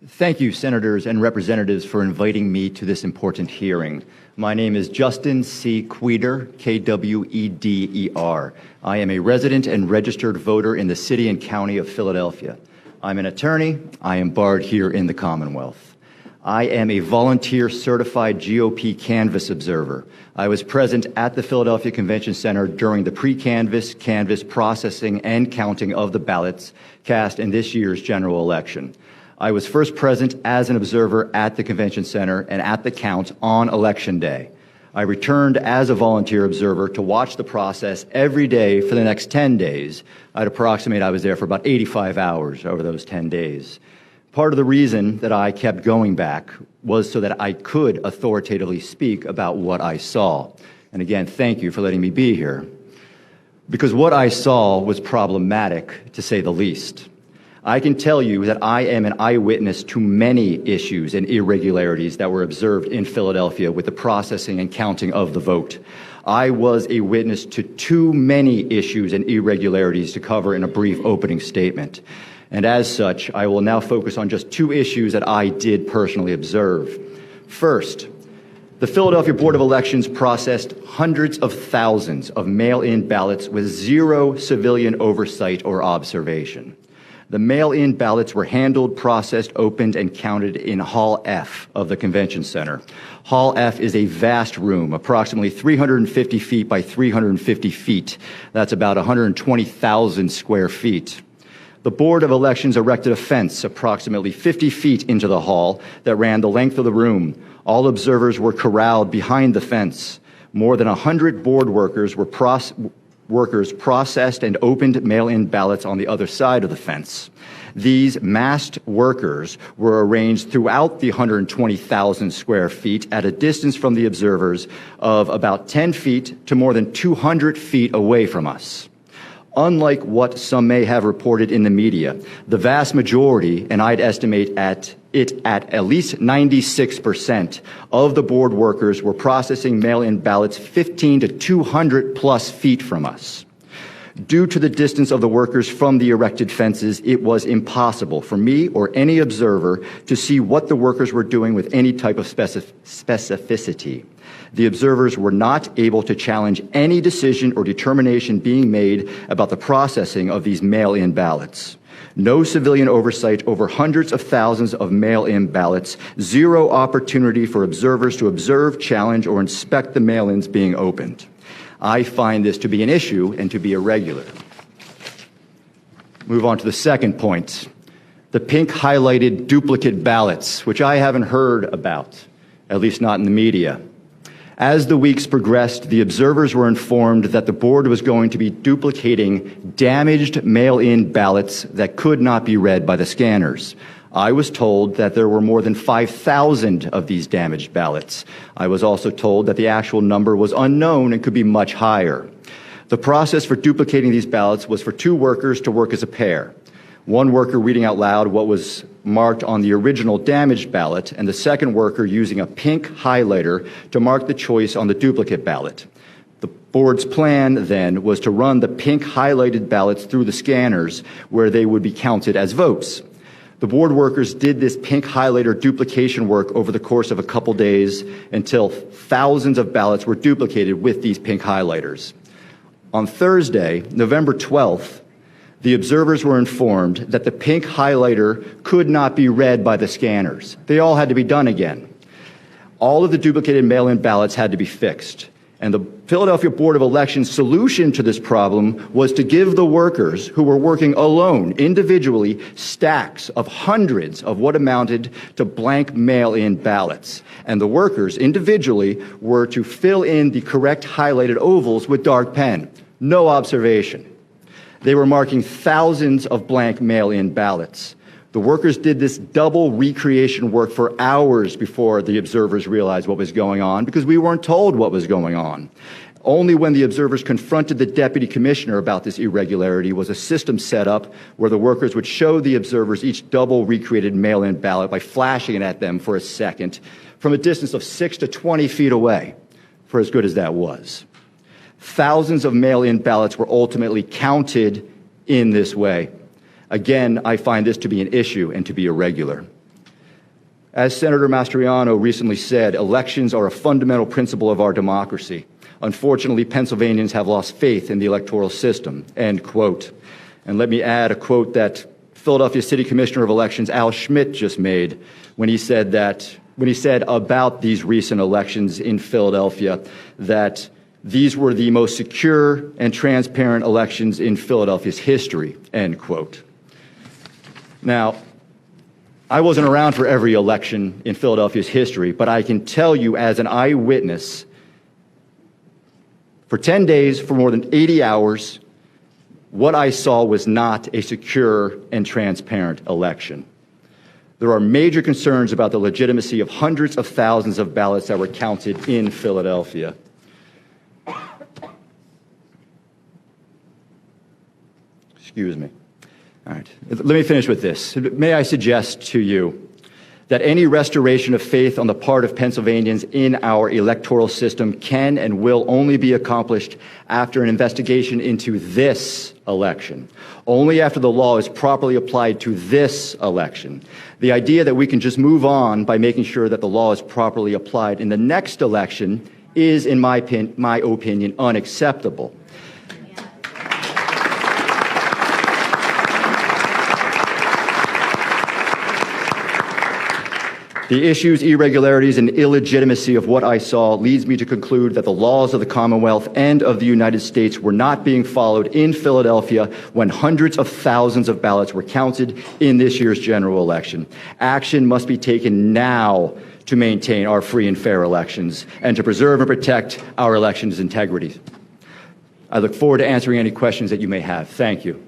Thank you, Senators and Representatives, for inviting me to this important hearing. My name is Justin C. Kweder, K-W-E-D-E-R. I am a resident and registered voter in the City and County of Philadelphia. I'm an attorney. I am barred here in the Commonwealth. I am a volunteer certified GOP canvass observer. I was present at the Philadelphia Convention Center during the pre-canvass, canvass processing, and counting of the ballots cast in this year's general election. I was first present as an observer at the Convention Center and at the count on Election Day. I returned as a volunteer observer to watch the process every day for the next 10 days. I'd approximate I was there for about 85 hours over those 10 days. Part of the reason that I kept going back was so that I could authoritatively speak about what I saw. And again, thank you for letting me be here. Because what I saw was problematic, to say the least. I can tell you that I am an eyewitness to many issues and irregularities that were observed in Philadelphia with the processing and counting of the vote. I was a witness to too many issues and irregularities to cover in a brief opening statement. And as such, I will now focus on just two issues that I did personally observe. First, the Philadelphia Board of Elections processed hundreds of thousands of mail-in ballots with zero civilian oversight or observation. The mail-in ballots were handled, processed, opened, and counted in Hall F of the Convention Center. Hall F is a vast room, approximately 350 feet by 350 feet. That's about 120,000 square feet. The Board of Elections erected a fence approximately 50 feet into the hall that ran the length of the room. All observers were corralled behind the fence. More than 100 board workers processed and opened mail-in ballots on the other side of the fence. These masked workers were arranged throughout the 120,000 square feet at a distance from the observers of about 10 feet to more than 200 feet away from us. Unlike what some may have reported in the media, the vast majority, and I'd estimate at least 96% of the board workers were processing mail-in ballots 15 to 200 plus feet from us. Due to the distance of the workers from the erected fences, it was impossible for me or any observer to see what the workers were doing with any type of specificity. The observers were not able to challenge any decision or determination being made about the processing of these mail-in ballots. No civilian oversight over hundreds of thousands of mail-in ballots, zero opportunity for observers to observe, challenge, or inspect the mail-ins being opened. I find this to be an issue and to be irregular. Move on to the second point, the pink highlighted duplicate ballots, which I haven't heard about, at least not in the media. As the weeks progressed, the observers were informed that the board was going to be duplicating damaged mail-in ballots that could not be read by the scanners. I was told that there were more than 5,000 of these damaged ballots. I was also told that the actual number was unknown and could be much higher. The process for duplicating these ballots was for two workers to work as a pair. One worker reading out loud what was marked on the original damaged ballot, and the second worker using a pink highlighter to mark the choice on the duplicate ballot. The board's plan then was to run the pink highlighted ballots through the scanners where they would be counted as votes. The board workers did this pink highlighter duplication work over the course of a couple days until thousands of ballots were duplicated with these pink highlighters. On Thursday, November 12th, the observers were informed that the pink highlighter could not be read by the scanners. They all had to be done again. All of the duplicated mail-in ballots had to be fixed. And the Philadelphia Board of Elections' solution to this problem was to give the workers who were working alone, individually, stacks of hundreds of what amounted to blank mail-in ballots. And the workers, individually, were to fill in the correct highlighted ovals with dark pen. No observation. They were marking thousands of blank mail-in ballots. The workers did this double recreation work for hours before the observers realized what was going on, because we weren't told what was going on. Only when the observers confronted the deputy commissioner about this irregularity was a system set up where the workers would show the observers each double recreated mail-in ballot by flashing it at them for a second from a distance of 6 to 20 feet away, for as good as that was. Thousands of mail-in ballots were ultimately counted in this way. Again, I find this to be an issue and to be irregular. As Senator Mastriano recently said, elections are a fundamental principle of our democracy. Unfortunately, Pennsylvanians have lost faith in the electoral system, end quote. And let me add a quote that Philadelphia City Commissioner of Elections Al Schmidt just made when he said about these recent elections in Philadelphia that these were the most secure and transparent elections in Philadelphia's history, end quote. Now, I wasn't around for every election in Philadelphia's history, but I can tell you as an eyewitness, for 10 days, for more than 80 hours, what I saw was not a secure and transparent election. There are major concerns about the legitimacy of hundreds of thousands of ballots that were counted in Philadelphia. Excuse me. All right, let me finish with this. May I suggest to you that any restoration of faith on the part of Pennsylvanians in our electoral system can and will only be accomplished after an investigation into this election, only after the law is properly applied to this election. The idea that we can just move on by making sure that the law is properly applied in the next election is, in my opinion, unacceptable. The issues, irregularities, and illegitimacy of what I saw leads me to conclude that the laws of the Commonwealth and of the United States were not being followed in Philadelphia when hundreds of thousands of ballots were counted in this year's general election. Action must be taken now to maintain our free and fair elections and to preserve and protect our elections' integrity. I look forward to answering any questions that you may have. Thank you.